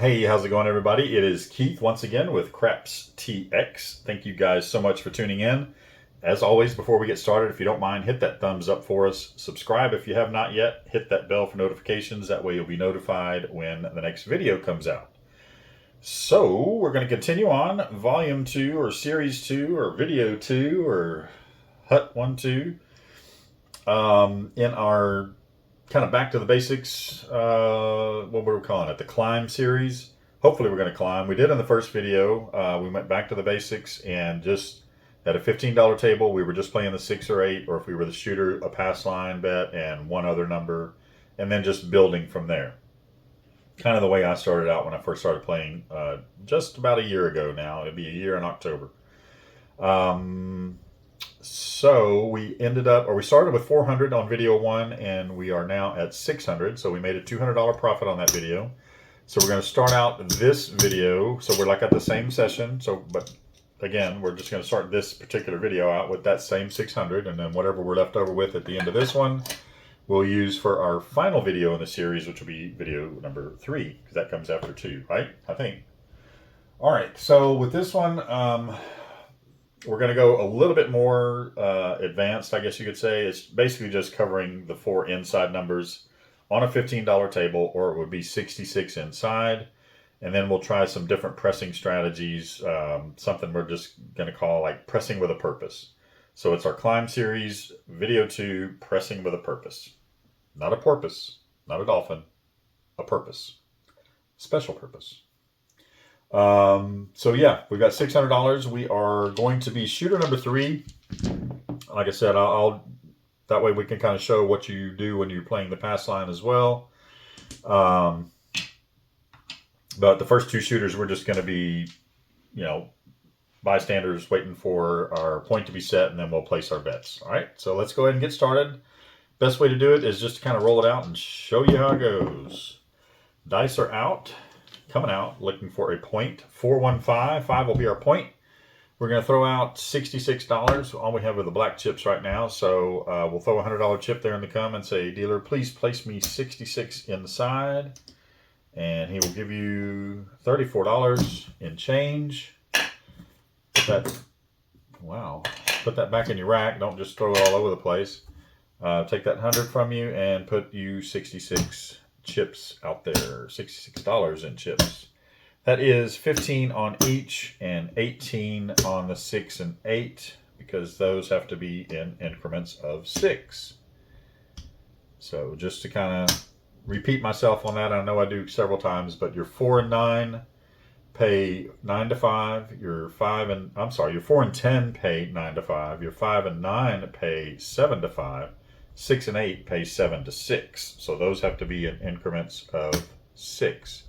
Hey, how's it going, everybody? It is Keith once again with Craps TX. Thank you guys so much for tuning in. As always, before we get started, if you don't mind, hit that thumbs up for us. Subscribe if you have not yet. Hit that bell for notifications. That way you'll be notified when the next video comes out. So we're going to continue on Volume 2 or Series 2 or Video 2 or Hut 1, 2 in our kind of back to the basics, what were we calling it? The climb series. Hopefully we're going to climb. We did in the first video. We went back to the basics and just at a $15 table, we were just playing the 6 or 8, or if we were the shooter, a pass line bet and one other number, and then just building from there. Kind of the way I started out when I first started playing just about a year ago now. It'll be a year in October. So we started with 400 on video 1 and we are now at 600. So we made a $200 profit on that video. So we're going to start out this video. So we're like at the same session. But again, we're just going to start this particular video out with that same 600, and then whatever we're left over with at the end of this one, we'll use for our final video in the series, which will be video number 3, because that comes after 2, right? I think. All right. So with this one, we're going to go a little bit more advanced, I guess you could say. It's basically just covering the 4 inside numbers on a $15 table, or it would be 66 inside. And then we'll try some different pressing strategies, something we're just going to call like pressing with a purpose. So it's our climb series, video 2, pressing with a purpose. Not a porpoise, not a dolphin, a purpose, special purpose. So yeah, we've got $600. We are going to be shooter number 3. Like I said, I'll that way we can kind of show what you do when you're playing the pass line as well. But the first 2 shooters, we're just going to be, bystanders waiting for our point to be set, and then we'll place our bets. All right, so let's go ahead and get started. Best way to do it is just to kind of roll it out and show you how it goes. Dice are out. Coming out, looking for a point. 415, 5 will be our point. We're going to throw out $66. All we have are the black chips right now, so we'll throw a $100 chip there in the come and say, dealer, please place me 66 inside. And he will give you $34 in change. Put that back in your rack. Don't just throw it all over the place. Take that 100 from you and put you 66 chips out there, $66 in chips. That is 15 on each and 18 on the 6 and 8, because those have to be in increments of 6. So just to kind of repeat myself on that, I know I do several times, but your 4 and 9 pay 9 to 5. Your 4 and 10 pay 9 to 5. Your 5 and 9 pay 7 to 5. 6 and 8 pay 7 to 6. So those have to be in increments of 6.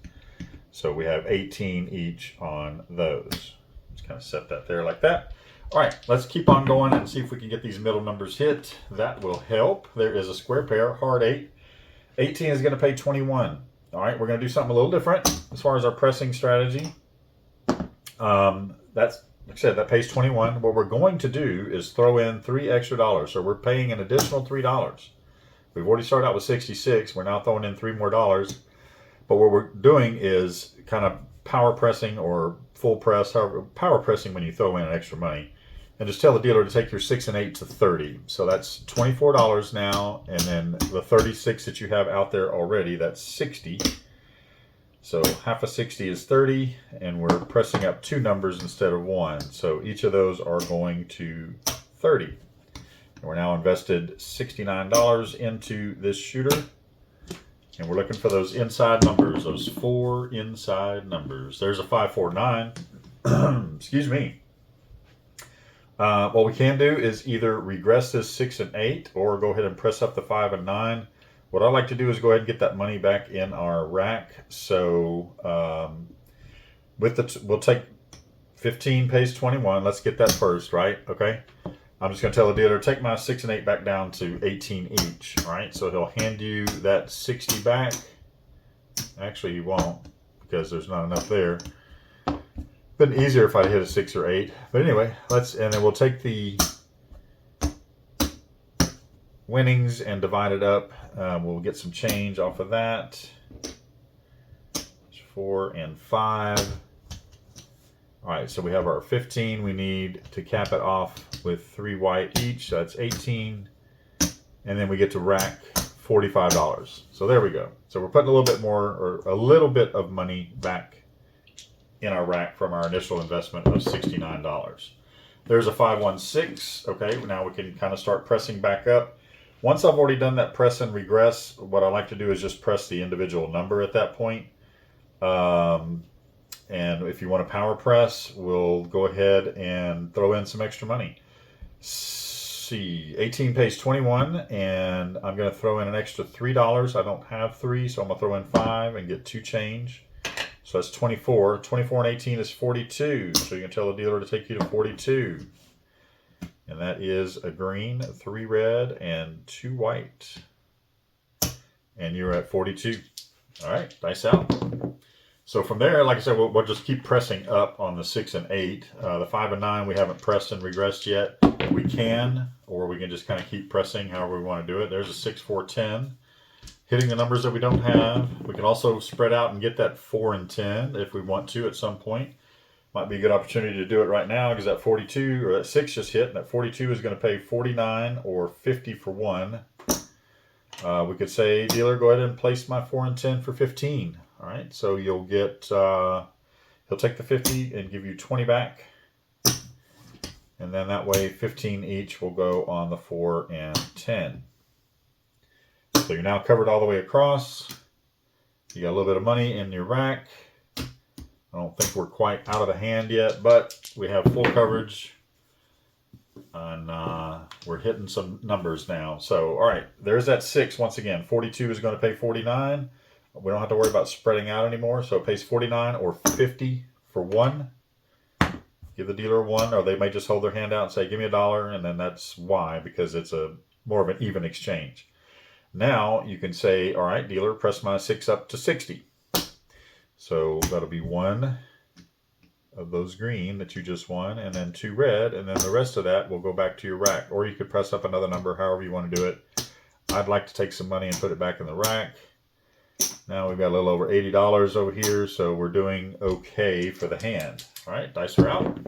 So we have 18 each on those. Just kind of set that there like that. All right, let's keep on going and see if we can get these middle numbers hit. That will help. There is a square pair, hard 8. 18 is going to pay 21. All right, we're going to do something a little different as far as our pressing strategy. That's, like I said, that pays 21. What we're going to do is throw in $3 extra. So we're paying an additional $3. We've already started out with 66. We're now throwing in $3 more. But what we're doing is kind of power pressing or full press, however, power pressing when you throw in extra money. And just tell the dealer to take your 6 and 8 to 30. So that's $24 now. And then the 36 that you have out there already, that's 60. So half of 60 is 30, and we're pressing up 2 numbers instead of 1. So each of those are going to 30. And we're now invested $69 into this shooter. And we're looking for those inside numbers, those 4 inside numbers. There's a 549. Excuse me. What we can do is either regress this 6 and 8 or go ahead and press up the 5 and 9. What I like to do is go ahead and get that money back in our rack. So we'll take 15 pays 21. Let's get that first, right? Okay. I'm just going to tell the dealer, take my 6 and 8 back down to 18 each. All right. So he'll hand you that 60 back. Actually, he won't, because there's not enough there. Been easier if I hit a 6 or 8. But anyway, and then we'll take the winnings and divide it up. We'll get some change off of that. 4 and 5. All right, so we have our 15. We need to cap it off with 3 white each. So that's 18. And then we get to rack $45. So there we go. So we're putting a little bit more, or a little bit of money back in our rack from our initial investment of $69. There's a 516. Okay, now we can kind of start pressing back up. Once I've already done that press and regress, what I like to do is just press the individual number at that point. And if you want to power press, we'll go ahead and throw in some extra money. See, 18 pays 21, and I'm going to throw in an extra $3. I don't have 3, so I'm going to throw in 5 and get 2 change. So that's 24. 24 and 18 is 42. So you can tell the dealer to take you to 42. And that is a green, 3 red, and 2 white. And you're at 42. All right, dice out. So from there, like I said, we'll just keep pressing up on the 6 and 8. The 5 and 9 we haven't pressed and regressed yet. We can, or we can just kind of keep pressing however we want to do it. There's a 6, 4, 10. Hitting the numbers that we don't have. We can also spread out and get that 4 and 10 if we want to at some point. Might be a good opportunity to do it right now because that 42 or that 6 just hit, and that 42 is going to pay 49 or 50 for 1. We could say, dealer, go ahead and place my 4 and 10 for 15. All right, so you'll get, he'll take the 50 and give you 20 back. And then that way 15 each will go on the 4 and 10. So you're now covered all the way across. You got a little bit of money in your rack. I don't think we're quite out of the hand yet, but we have full coverage. And we're hitting some numbers now. So, all right, there's that 6 once again. 42 is going to pay 49. We don't have to worry about spreading out anymore. So it pays 49 or 50 for 1. Give the dealer 1, or they may just hold their hand out and say, give me $1, and then that's why, because it's a more of an even exchange. Now you can say, all right, dealer, press my 6 up to 60. So that'll be 1 of those green that you just won, and then 2 red, and then the rest of that will go back to your rack. Or you could press up another number, however you want to do it. I'd like to take some money and put it back in the rack. Now we've got a little over $80 over here, so we're doing okay for the hand. All right, dice are out.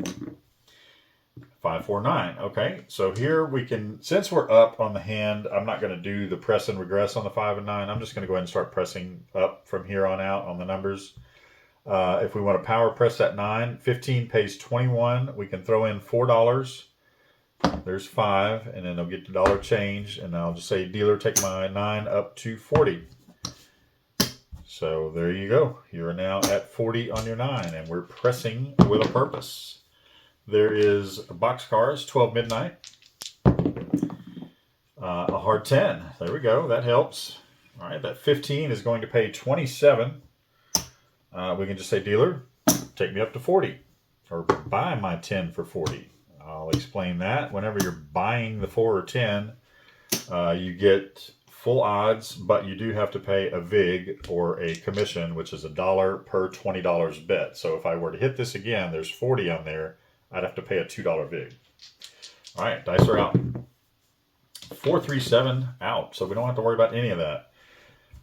5, 4, 9. Okay, so here we can, since we're up on the hand, I'm not going to do the press and regress on the 5 and 9. I'm just going to go ahead and start pressing up from here on out on the numbers. If we want to power press that 9, 15 pays 21. We can throw in $4. There's 5, and then they'll get the dollar change, and I'll just say, dealer, take my 9 up to 40. So there you go. You're now at 40 on your 9, and we're pressing with a purpose. There is boxcars, 12 midnight. A hard 10. There we go. That helps. All right, that 15 is going to pay 27. We can just say, dealer, take me up to 40, or buy my 10 for 40. I'll explain that. Whenever you're buying the 4 or 10, you get full odds, but you do have to pay a vig or a commission, which is $1 per $20 bet. So if I were to hit this again, there's 40 on there. I'd have to pay a $2 vig. All right, dice are out. 4, 3, 7 out. So we don't have to worry about any of that.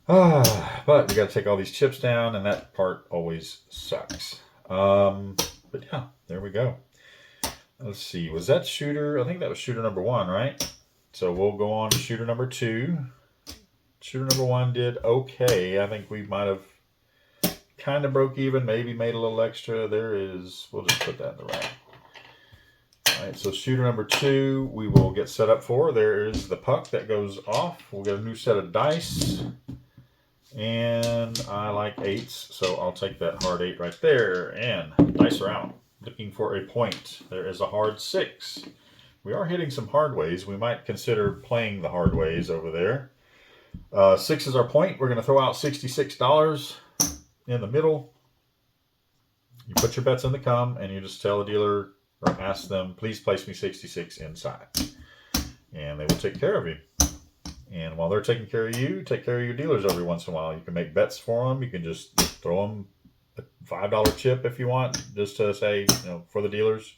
But we got to take all these chips down, and that part always sucks. But yeah, there we go. Let's see. Was that shooter? I think that was shooter number 1, right? So we'll go on to shooter number 2. Shooter number 1 did okay. I think we might have kind of broke even, maybe made a little extra. There is, we'll just put that in the rack. All right, so shooter number 2, we will get set up for. There is the puck that goes off. We'll get a new set of dice. And I like 8s, so I'll take that hard 8 right there. And dice are out. Looking for a point. There is a hard 6. We are hitting some hard ways. We might consider playing the hard ways over there. 6 is our point. We're going to throw out $66 in the middle. You put your bets in the cum, and you just tell the dealer or ask them, please place me 66 inside. And they will take care of you. And while they're taking care of you, take care of your dealers every once in a while. You can make bets for them. You can just throw them a $5 chip if you want, just to say, you know, for the dealers.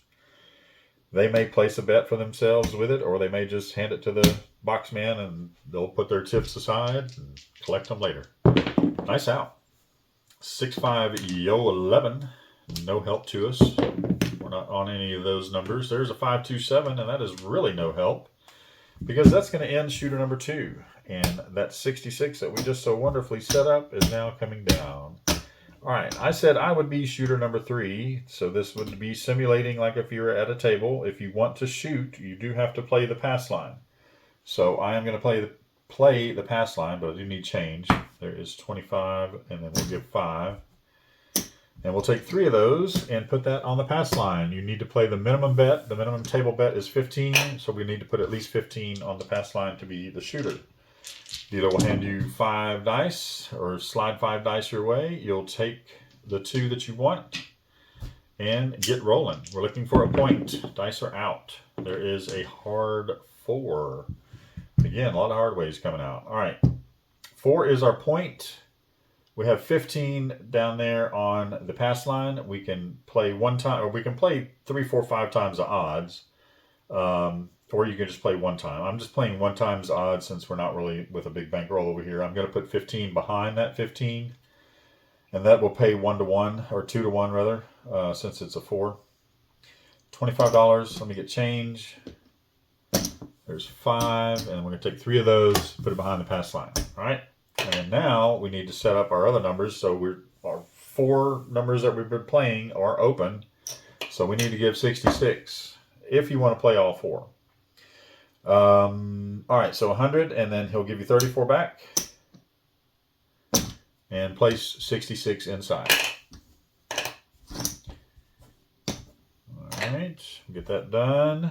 They may place a bet for themselves with it, or they may just hand it to the box man and they'll put their chips aside and collect them later. Nice out. 6-5 yo 11. No help to us. We're not on any of those numbers. There's a 5-2-7, and that is really no help because that's going to end shooter number 2. And that 66 that we just so wonderfully set up is now coming down. All right, I said I would be shooter number 3, so this would be simulating like if you're at a table. If you want to shoot, you do have to play the pass line. So I am going to play the pass line, but I do need change. There is 25, and then we'll give 5. And we'll take 3 of those and put that on the pass line. You need to play the minimum bet. The minimum table bet is 15, so we need to put at least 15 on the pass line to be the shooter. Dealer will hand you 5 dice or slide 5 dice your way. You'll take the 2 that you want and get rolling. We're looking for a point. Dice are out. There is a hard 4. Again, a lot of hard ways coming out. All right. 4 is our point. We have 15 down there on the pass line. We can play one time, or we can play 3, 4, 5 times the odds. Or you can just play one time. I'm just playing one times odds since we're not really with a big bankroll over here. I'm going to put 15 behind that 15. And that will pay 1-to-1, or 2-to-1 rather, since it's a 4. $25. Let me get change. There's 5, and we're going to take 3 of those, put it behind the pass line. All right. And now we need to set up our other numbers. So our 4 numbers that we've been playing are open. So we need to give 66 if you want to play all 4. All right, so 100, and then he'll give you 34 back. And place 66 inside. All right, get that done.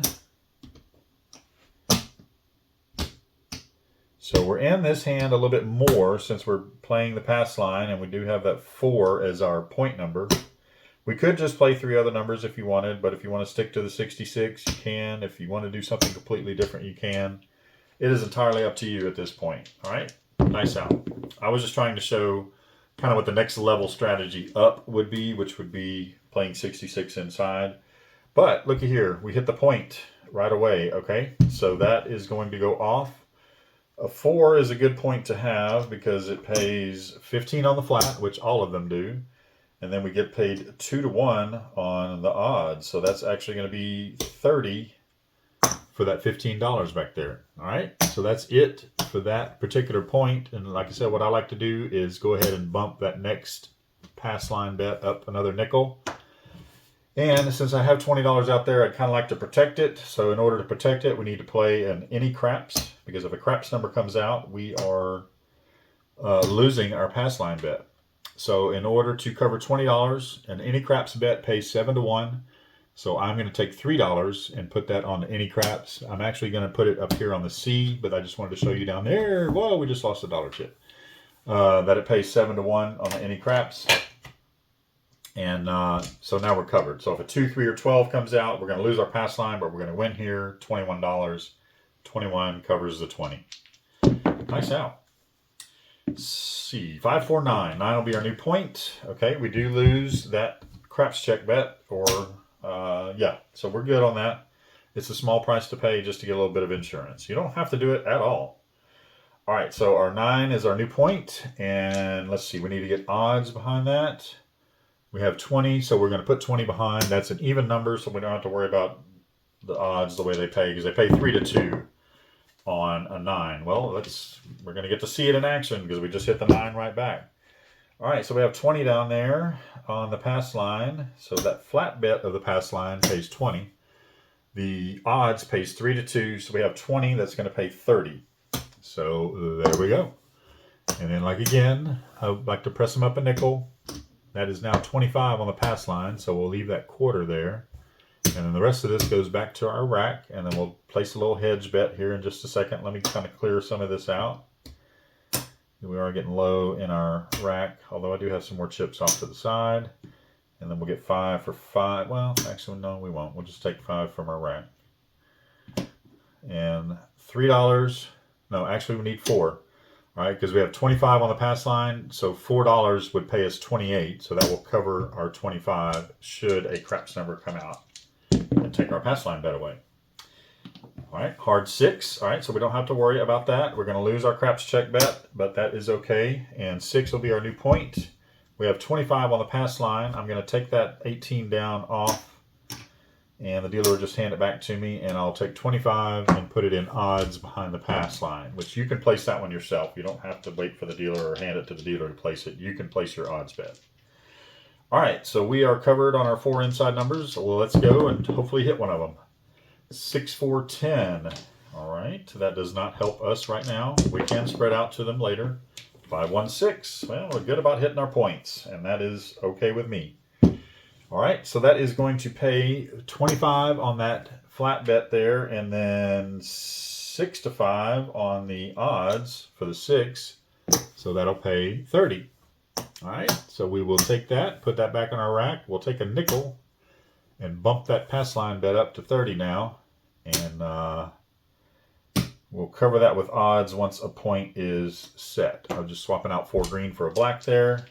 So we're in this hand a little bit more since we're playing the pass line, and we do have that 4 as our point number. We could just play 3 other numbers if you wanted, but if you want to stick to the 66, you can. If you want to do something completely different, you can. It is entirely up to you at this point. All right, nice out. I was just trying to show kind of what the next level strategy up would be, which would be playing 66 inside. But looky here, we hit the point right away, okay? So that is going to go off. A 4 is a good point to have because it pays 15 on the flat, which all of them do. And then we get paid 2-to-1 on the odds. So that's actually going to be 30 for that $15 back there. All right. So that's it for that particular point. And like I said, what I like to do is go ahead and bump that next pass line bet up another nickel. And since I have $20 out there, I'd kind of like to protect it. So in order to protect it, we need to play an any craps, because if a craps number comes out, we are losing our pass line bet. So in order to cover $20, an any craps bet pays 7-to-1. So I'm going to take $3 and put that on the any craps. I'm actually going to put it up here on the C, but I just wanted to show you down there. Whoa, we just lost a dollar chip. That it pays 7-to-1 on the any craps. And so now we're covered. So if a 2, 3, or 12 comes out, we're going to lose our pass line, but we're going to win here. $21. 21 covers the 20. Nice out. Let's see, 5, 4, 9. 9 will be our new point. Okay, we do lose that craps check bet, or yeah, so we're good on that. It's a small price to pay just to get a little bit of insurance. You don't have to do it at all. All right, so our 9 is our new point, and let's see, we need to get odds behind that. We have 20, so we're going to put 20 behind. That's an even number, so we don't have to worry about the odds the way they pay, because they pay 3-to-2 on a 9. Well, we're going to get to see it in action because we just hit the 9 right back. All right, so we have 20 down there on the pass line. So that flat bet of the pass line pays 20. The odds pays 3-to-2, so we have 20. That's going to pay 30. So there we go. And then, like again, I would like to press them up a nickel. That is now 25 on the pass line, so we'll leave that quarter there. And then the rest of this goes back to our rack, and then we'll place a little hedge bet here in just a second. Let me kind of clear some of this out. We are getting low in our rack, although I do have some more chips off to the side. And then we'll get 5 for 5. Well, actually, no, we won't. We'll just take 5 from our rack. And $3. No, actually, we need 4. All right, because we have 25 on the pass line, so $4 would pay us 28. So that will cover our 25 should a craps number come out and take our pass line bet away. All right, hard 6. All right, so we don't have to worry about that. We're going to lose our craps check bet, but that is okay. And 6 will be our new point. We have 25 on the pass line. I'm going to take that 18 down off, and the dealer will just hand it back to me, and I'll take 25 and put it in odds behind the pass line, which you can place that one yourself. You don't have to wait for the dealer or hand it to the dealer to place it. You can place your odds bet. All right, so we are covered on our 4 inside numbers. Well, let's go and hopefully hit one of them. 6, 4, 10. All right, that does not help us right now. We can spread out to them later. 5, 1, 6. Well, we're good about hitting our points, and that is okay with me. All right, so that is going to pay 25 on that flat bet there, and then 6 to 5 on the odds for the 6. So that'll pay 30. All right, so we will take that, put that back on our rack. We'll take a nickel and bump that pass line bet up to 30 now, and we'll cover that with odds once a point is set. I'm just swapping out 4 green for a black there.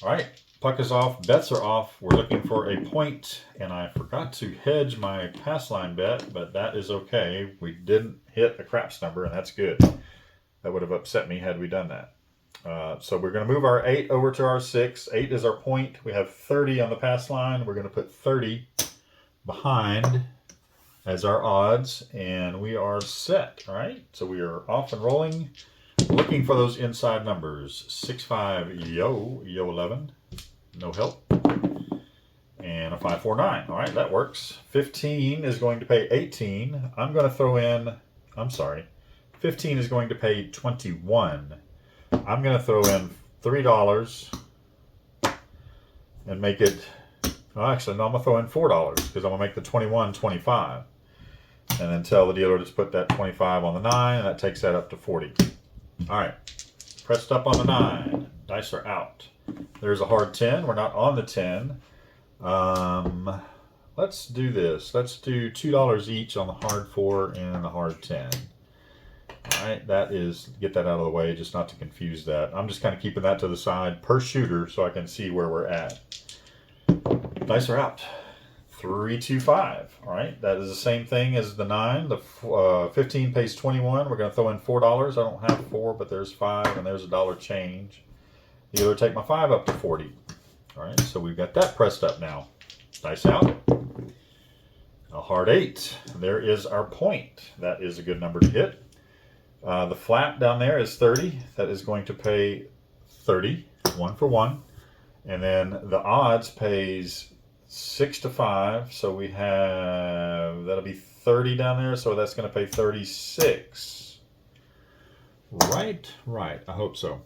All right, puck is off, bets are off. We're looking for a point, and I forgot to hedge my pass line bet, but that is okay. We didn't hit a craps number, and that's good. That would have upset me had we done that. So we're going to move our 8 over to our 6. 8 is our point. We have 30 on the pass line. We're going to put 30 behind as our odds, and we are set. All right, so we are off and rolling, looking for those inside numbers. 6, 5, yo 11, no help, and a 5, 4, 9. All right, that works. 15 is going to pay 18. I'm going to throw in, 15 is going to pay 21. I'm going to throw in $3 and make it, well, actually, no, I'm going to throw in $4 because I'm going to make the 21 25. And then tell the dealer to just put that 25 on the 9, and that takes that up to 40. All right, pressed up on the 9. Dice are out. There's a hard 10. We're not on the 10. Let's do this. Let's do $2 each on the hard 4 and the hard 10. All right, that is, get that out of the way, just not to confuse that. I'm just kind of keeping that to the side per shooter so I can see where we're at. Dice are out. 3, 2, 5. All right, that is the same thing as the 9. The 15 pays 21. We're going to throw in $4. I don't have 4, but there's 5, and there's $1 change. The other take my 5 up to 40. All right, so we've got that pressed up now. Dice out. A hard 8. There is our point. That is a good number to hit. The flat down there is 30. That is going to pay 30, 1 for 1. And then the odds pays 6 to 5. So we have, that'll be 30 down there. So that's going to pay 36. Right. I hope so.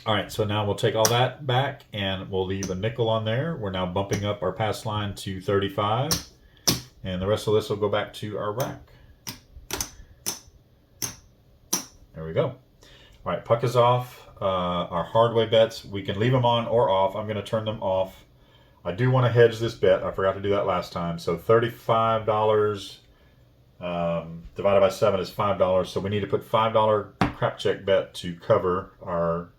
All right, so now we'll take all that back and we'll leave a nickel on there. We're now bumping up our pass line to 35. And the rest of this will go back to our rack. There we go. All right, puck is off. Our hardway bets, we can leave them on or off. I'm going to turn them off. I do want to hedge this bet. I forgot to do that last time. So $35 divided by 7 is $5. So we need to put $5 crap check bet to cover our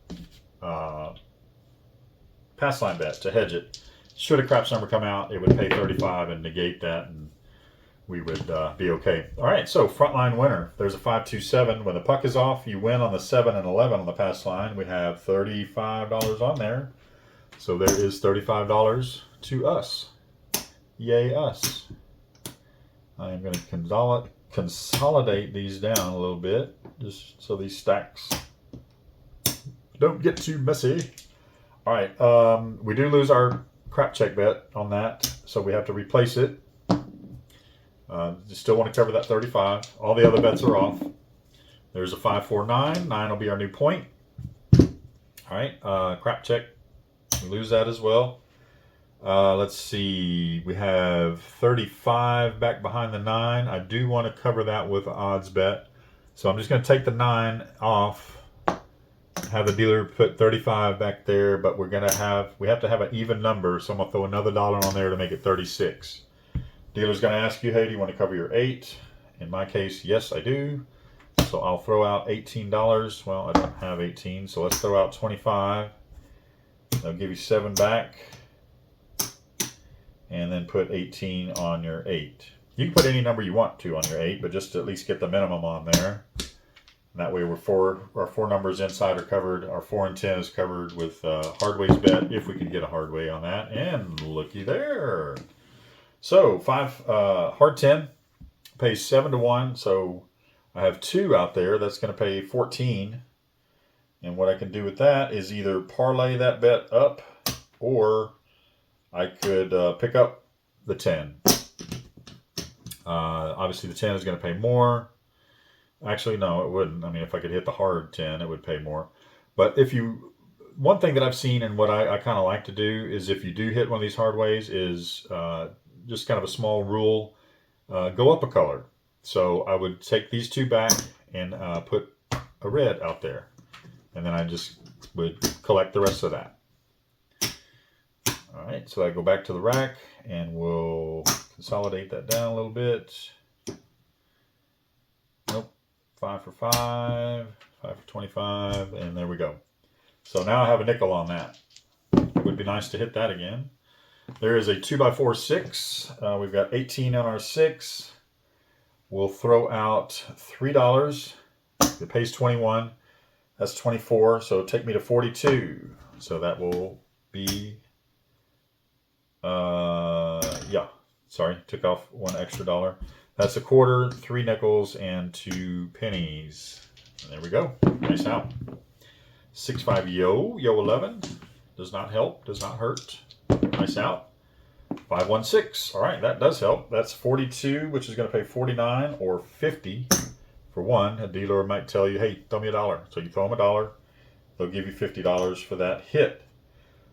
pass line bet to hedge it. Should a craps number come out, it would pay 35 and negate that, and we would be okay. All right, so frontline winner. There's a 5, 2, 7. When the puck is off, you win on the 7 and 11 on the pass line. We have $35 on there. So there is $35 to us. Yay us. I am going to consolidate these down a little bit, just so these stacks don't get too messy. All right, we do lose our crap check bet on that, so we have to replace it. You still want to cover that 35. All the other bets are off. There's a 5, 4, 9. 9 will be our new point. All right, crap check. We lose that as well. Let's see. We have 35 back behind the 9. I do want to cover that with odds bet. So I'm just going to take the 9 off. Have the dealer put 35 back there, but we have to have an even number. So I'm going to throw another $1 on there to make it 36. Dealer's going to ask you, hey, do you want to cover your 8? In my case, yes, I do. So I'll throw out $18. Well, I don't have 18, so let's throw out 25. They'll give you 7 back. And then put 18 on your 8. You can put any number you want to on your 8, but just to at least get the minimum on there. And that way our four numbers inside are covered. Our 4 and 10 is covered with hardways bet if we can get a hardway on that. And looky there. So hard 10 pays 7 to 1. So I have 2 out there. That's going to pay 14. And what I can do with that is either parlay that bet up, or I could pick up the 10. Obviously the 10 is going to pay more. Actually, no, it wouldn't. I mean, if I could hit the hard 10, it would pay more. But one thing that I've seen and what I kind of like to do is, if you do hit one of these hard ways, is just kind of a small rule, go up a color. So I would take these 2 back and put a red out there. And then I just would collect the rest of that. All right, so I go back to the rack and we'll consolidate that down a little bit. Nope, 5 for 5, 5 for 25, and there we go. So now I have a nickel on that. It would be nice to hit that again. There is a 2x4 6. We've got 18 on our 6. We'll throw out $3. It pays 21. That's 24, so take me to 42. So that will be, took off 1 extra dollar. That's a quarter, 3 nickels, and 2 pennies. And there we go. Nice out. 6-5 yo 11. Does not help, does not hurt. Nice out. 5-1-6. All right, that does help. That's 42, which is going to pay 49 or 50. For 1, a dealer might tell you, hey, throw me $1. So you throw them $1. They'll give you $50 for that hit.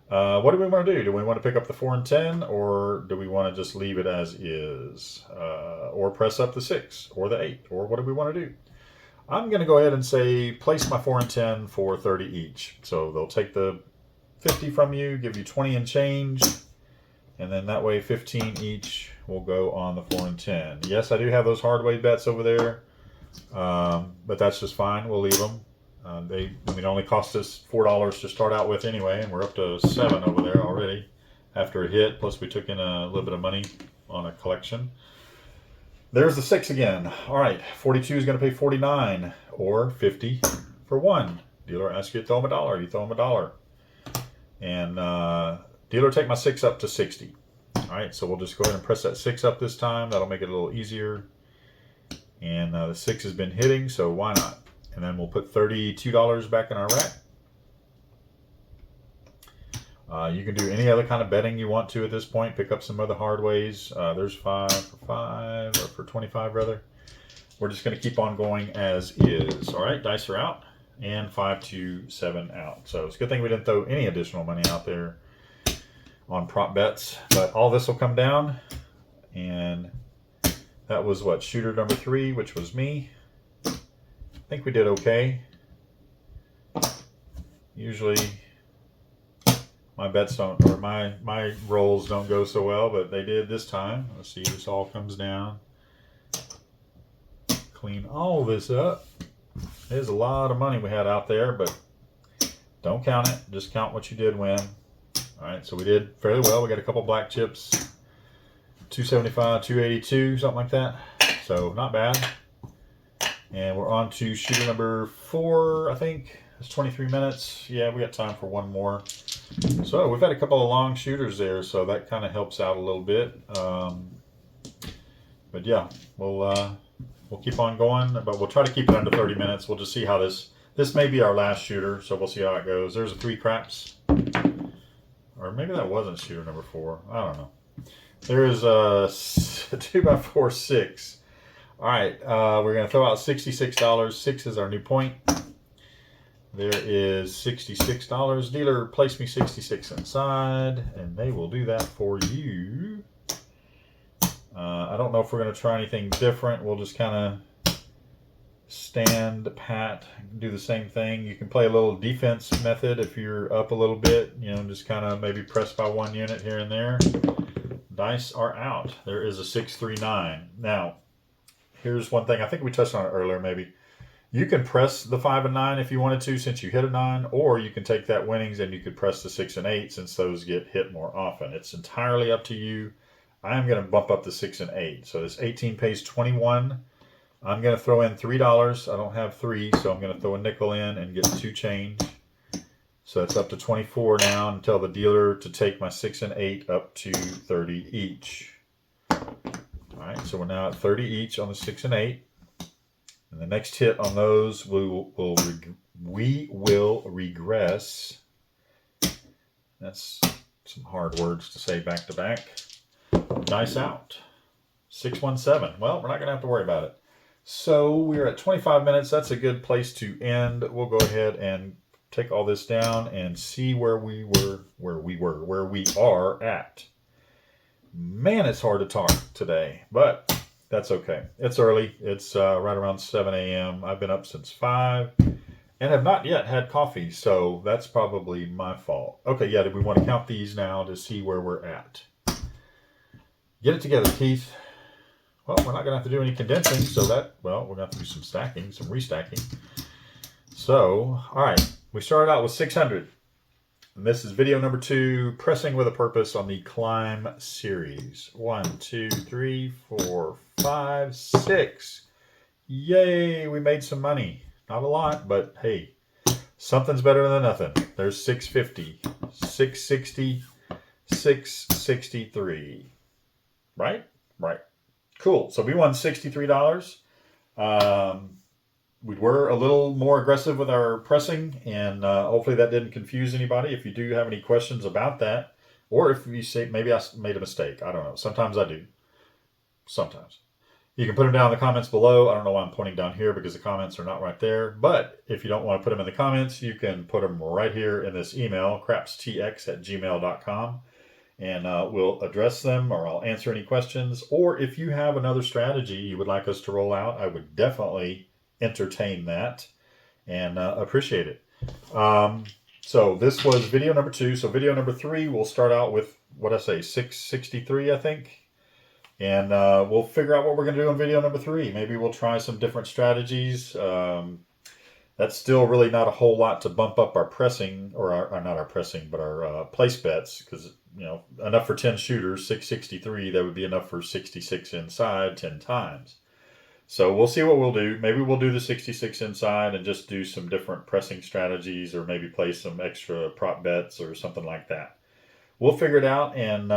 What do we want to do? Do we want to pick up the 4 and 10, or do we want to just leave it as is? Or press up the 6 or the 8, or what do we want to do? I'm going to go ahead and say place my 4 and 10 for 30 each. So they'll take the 50 from you, give you 20 and change, and then that way 15 each will go on the 4 and 10. Yes, I do have those hard way bets over there. But that's just fine. We'll leave them. It only cost us $4 to start out with anyway, and we're up to 7 over there already after a hit. Plus we took in a little bit of money on a collection. There's the 6 again. All right, 42 is going to pay 49 or 50 for 1. Dealer asks you to throw him $1. You throw him $1, and dealer take my 6 up to 60. All right, so we'll just go ahead and press that 6 up this time. That'll make it a little easier. And the 6 has been hitting, so why not? And then we'll put $32 back in our rack. You can do any other kind of betting you want to at this point. Pick up some other hard ways. There's 5 for 5, or for 25 rather. We're just going to keep on going as is. All right, dice are out, and 5 to 7 out. So it's a good thing we didn't throw any additional money out there on prop bets. But all this will come down, and that was what, shooter number 3, which was me. I think we did okay. Usually my bets don't, or my rolls don't go so well, but they did this time. Let's see, this all comes down. Clean all this up. There's a lot of money we had out there, but don't count it. Just count what you did win. All right, so we did fairly well. We got a couple black chips. 275, 282, something like that. So not bad. And we're on to shooter number 4, I think. It's 23 minutes. Yeah, we got time for one more. So we've had a couple of long shooters there, so that kind of helps out a little bit. But yeah, we'll keep on going, but we'll try to keep it under 30 minutes. We'll just see how this may be our last shooter, so we'll see how it goes. There's a 3 craps. Or maybe that wasn't shooter number 4. I don't know. There is a 2x4 6. All right, we're going to throw out $66. 6 is our new point. There is $66. Dealer, place me 66 inside, and they will do that for you. I don't know if we're going to try anything different. We'll just kind of stand pat, do the same thing. You can play a little defense method if you're up a little bit. You know, just kind of maybe press by 1 unit here and there. Dice are out. There is a 6-3-9. Now, here's one thing. I think we touched on it earlier maybe. You can press the 5 and 9 if you wanted to, since you hit a 9, or you can take that winnings and you could press the 6 and 8 since those get hit more often. It's entirely up to you. I'm going to bump up the 6 and 8. So this 18 pays 21. I'm going to throw in $3. I don't have 3, so I'm going to throw a nickel in and get 2 change. So that's up to 24 now, and tell the dealer to take my 6 and 8 up to 30 each. All right, so we're now at 30 each on the 6 and 8. And the next hit on those, we will regress. That's some hard words to say back to back. Dice out. 617. Well, we're not going to have to worry about it. So we're at 25 minutes. That's a good place to end. We'll go ahead and take all this down and see where we are at. Man, it's hard to talk today, but that's okay. It's early. It's right around 7 a.m. I've been up since 5 and have not yet had coffee, so that's probably my fault. Okay, yeah, do we want to count these now to see where we're at? Get it together, Keith. Well, we're not going to have to do any condensing, so that, well, we're going to have to do some stacking, some restacking. So, all right, we started out with 600. And this is video number 2, Pressing with a Purpose on the Climb series. 1, 2, 3, 4, 5, 6. Yay, we made some money. Not a lot, but hey, something's better than nothing. There's 650, 660, 663. Right? Right. Cool. So we won $63. We were a little more aggressive with our pressing, and hopefully that didn't confuse anybody. If you do have any questions about that, or if you say maybe I made a mistake, I don't know. Sometimes I do. Sometimes. You can put them down in the comments below. I don't know why I'm pointing down here because the comments are not right there. But if you don't want to put them in the comments, you can put them right here in this email, crapstx@gmail.com. And we'll address them, or I'll answer any questions. Or if you have another strategy you would like us to roll out, I would definitely entertain that and appreciate it. So this was video number 2. So video number 3, we'll start out with, what I say, 663, I think. And we'll figure out what we're going to do in video number 3. Maybe we'll try some different strategies. That's still really not a whole lot to bump up our pressing, or not our pressing, but our place bets, because, you know, enough for 10 shooters, 663, that would be enough for 66 inside 10 times. So we'll see what we'll do. Maybe we'll do the 66 inside and just do some different pressing strategies, or maybe play some extra prop bets or something like that. We'll figure it out and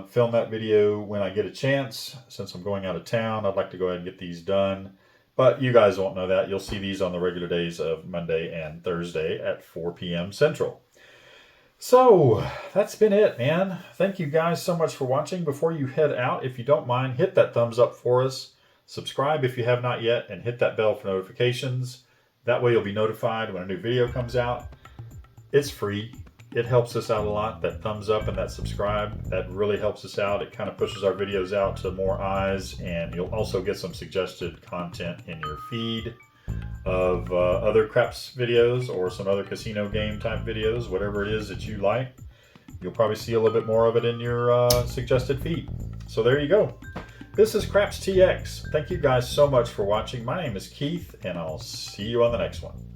film that video when I get a chance. Since I'm going out of town, I'd like to go ahead and get these done. But you guys won't know that. You'll see these on the regular days of Monday and Thursday at 4 p.m. Central. So that's been it, man. Thank you guys so much for watching. Before you head out, if you don't mind, hit that thumbs up for us. Subscribe if you have not yet, and hit that bell for notifications. That way you'll be notified when a new video comes out. It's free. It helps us out a lot. That thumbs up and that subscribe, that really helps us out. It kind of pushes our videos out to more eyes, and you'll also get some suggested content in your feed of other craps videos or some other casino game type videos, whatever it is that you like. You'll probably see a little bit more of it in your suggested feed. So there you go. This is Craps TX. Thank you guys so much for watching. My name is Keith, and I'll see you on the next one.